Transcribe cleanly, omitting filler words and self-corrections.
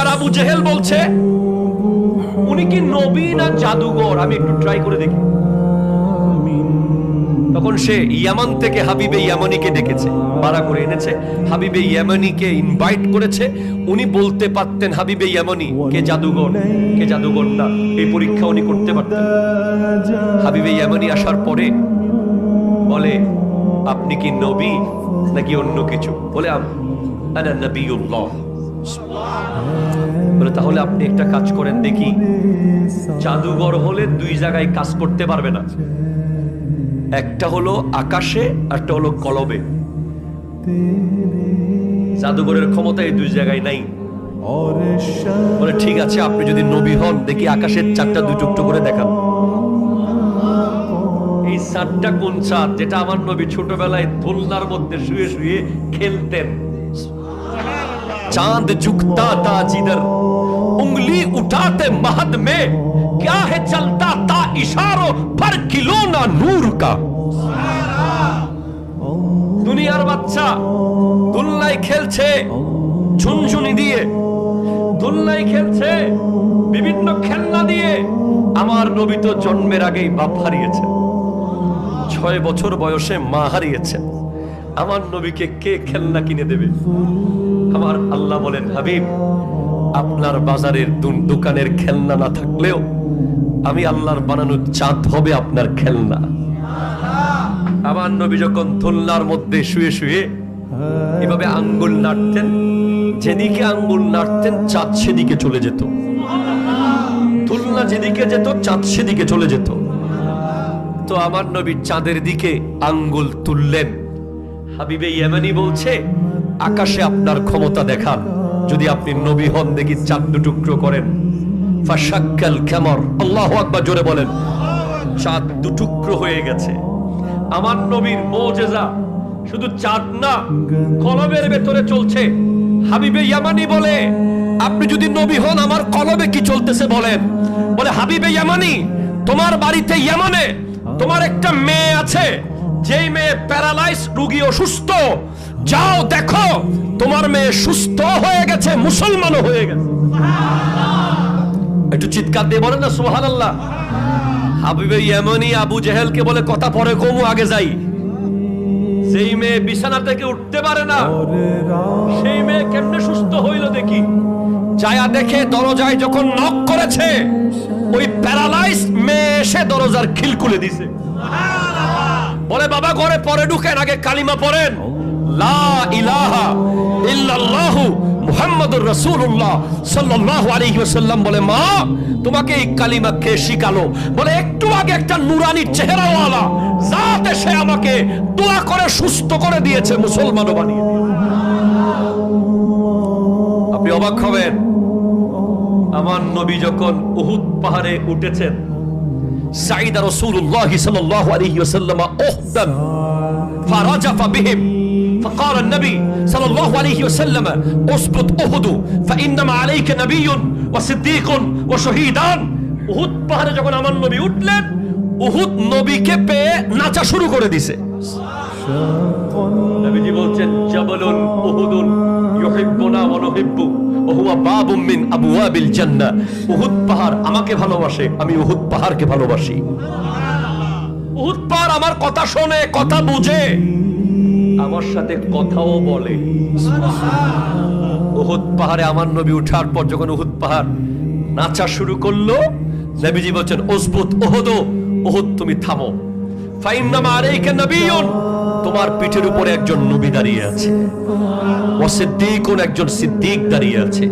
মক্কার আবু জেহেল বলছে উনি কি নবী না জাদুঘর, আমি একটু ট্রাই করে দেখি। তখন সে ইয়ামান থেকে হাবিবে ইয়ামানিকে ডেকেছে, ভাড়া করে এনেছে, হাবিবে ইয়ামানিকে ইনভাইট করেছে। উনি বলতে পারতেন হাবিবে ইয়ামানি কে জাদুঘর কে জাদুঘর না, এই পরীক্ষা উনি করতে পারতেন। হাবিবে ইয়ামানি আসার পরে বলে আপনি কি নবী নাকি অন্য কিছু? বলে আনা নবিয়ুল্লাহ। বলে তাহলে আপনি একটা কাজ করেন দেখি, জাদুঘর হলে দুই জায়গায় কাজ করতে পারবে না, একটা হলো আকাশে একটা হলো কলবে। জাদুঘরের ক্ষমতা এই দুই জায়গায় নাই। বলে ঠিক আছে, আপনি যদি নবী হন দেখি আকাশের চাঁদটা দুই টুকরো করে দেখান। এই চাঁদটা কোন চাঁদ? যেটা আমার নবী ছোটবেলায় দোলনার মধ্যে শুয়ে শুয়ে খেলতেন। चांद झुकता था जिधर उंगली उठाते महद में क्या है चलता था इशारों पर खिलौना नूर का। দুনিয়ার বাচ্চা দোলনায় খেলছে, ঝুনঝুনি দিয়ে দোলনায় খেলছে, বিভিন্ন খেলনা দিয়ে। আমার নবী তো জন্মের আগেই বাপ হারিয়েছে, 6 বছর বয়সে মা হারিয়েছে। আমার নবীকে কে খেলনা কিনে দেবে? আমার আল্লাহ বলেন হাবিব, আপনার বাজারের দোকানের খেলনা না থাকলেও আমি আল্লাহর বানানো চাঁদ হবে আপনার খেলনা। আমার নবী যখন দোলনার মধ্যে শুয়ে শুয়ে এভাবে আঙ্গুল নাড়তেন, যেদিকে আঙ্গুল নাড়তেন চাঁদ সেদিকে চলে যেত, দোলনা যেদিকে যেত চাঁদ সেদিকে চলে যেত। তো আমার নবী চাঁদের দিকে আঙ্গুল তুললেন। হাবিবে ইয়ামানি বলছে আকাশে আপনার ক্ষমতা দেখান, যদি আপনি নবী হন দেখি চাঁদ দুটুকরো করেন। ফাশাক্কাল কামার, আল্লাহু আকবার জোরে বলেন। চাঁদ দুটুকরো হয়ে গেছে। আমার নবীর মুজিজা শুধু চাঁদ না, কলবের ভেতরে চলছে। হাবিবে ইয়ামানি বলে আপনি যদি নবী হন আমার কলবে কি চলতেছে বলেন। বলে হাবিবে ইয়ামানি, তোমার বাড়িতে ইয়ামানে তোমার একটা মেয়ে আছে, যেই মেয়ে প্যারালাইজ রোগী, অসুস্থ। যাও দেখো তোমার মেয়ে সুস্থ হয়ে গেছে, মুসলমানও হয়ে গেছে। একটু চিৎকার দিয়ে বলেন না সুবহানাল্লাহ। হাবিবে ইয়ামানি আবু জেহেলকে বলে কথা পরে কমু, আগে যাই। যেই মেয়ে বিছানা থেকে উঠতে পারে না, সেই মেয়ে কেমনে সুস্থ হইল দেখি। যায়া দেখে দরজায় যখন নক করেছে, ওই প্যারালাইজ মেয়ে এসে দরজার খিল খুলে দিছে। বলে বাবা ঘরে পরে ঢুকেন, আগে কালিমা পড়েন, লা ইলাহা ইল্লাল্লাহু মুহাম্মাদুর রাসূলুল্লাহ সাল্লাল্লাহু আলাইহি ওয়াসাল্লাম। বলে মা তোমাকে এই কালিমা কে শিখালো? বলে একটু আগে একটা নুরানি চেহারাওয়ালা জাত এসে আমাকে দোয়া করে সুস্থ করে দিয়েছে, মুসলমানও বানিয়ে দিয়েছে। আপনি অবাক হবেন, আমার নবী যখন উহুদ পাহাড়ে উঠেছেন, সাইদা রাসূলুল্লাহ সাল্লাল্লাহু আলাইহি ওয়াসাল্লাম উহদান ফারাজাফা বিহিম فقال النبي صلى الله عليه وسلم اسقط احد فانما عليك نبي وصديق وشهيدان। উহুদ পাহাড়ে যখন আমার নবী উঠলেন, উহুদ নবীকে পেয়ে নাচা শুরু করে দিয়েছে। নবীজি বলছেন জাবালুন উহুদুন ইউহিব্বুনা ওয়া নুহিব্বু ওয়া হুয়া বাবুম মিন আবওয়াবিল জান্নাহ। উহুদ পাহাড় আমাকে ভালোবাসে, আমি উহুদ পাহাড়কে ভালোবাসি। উহুদ পাহাড় আমার কথা শোনে, কথা বুঝে, আমার সাথে কথাও বলে। উহুদ পাহাড়ে আমার নবী উঠার পর যখন উহুদ পাহাড় নাচা শুরু করলো, নবীজি বলছেন উসবুত উহুদ, উহুদ তুমি থামো, ফাইন্নামা আলাইকা নবিয়্যুন, তোমার পিঠের উপরে একজন নবী দাঁড়িয়ে আছে, ওয়া সিদ্দীকুন, একজন সিদ্দিক দাঁড়িয়ে আছে।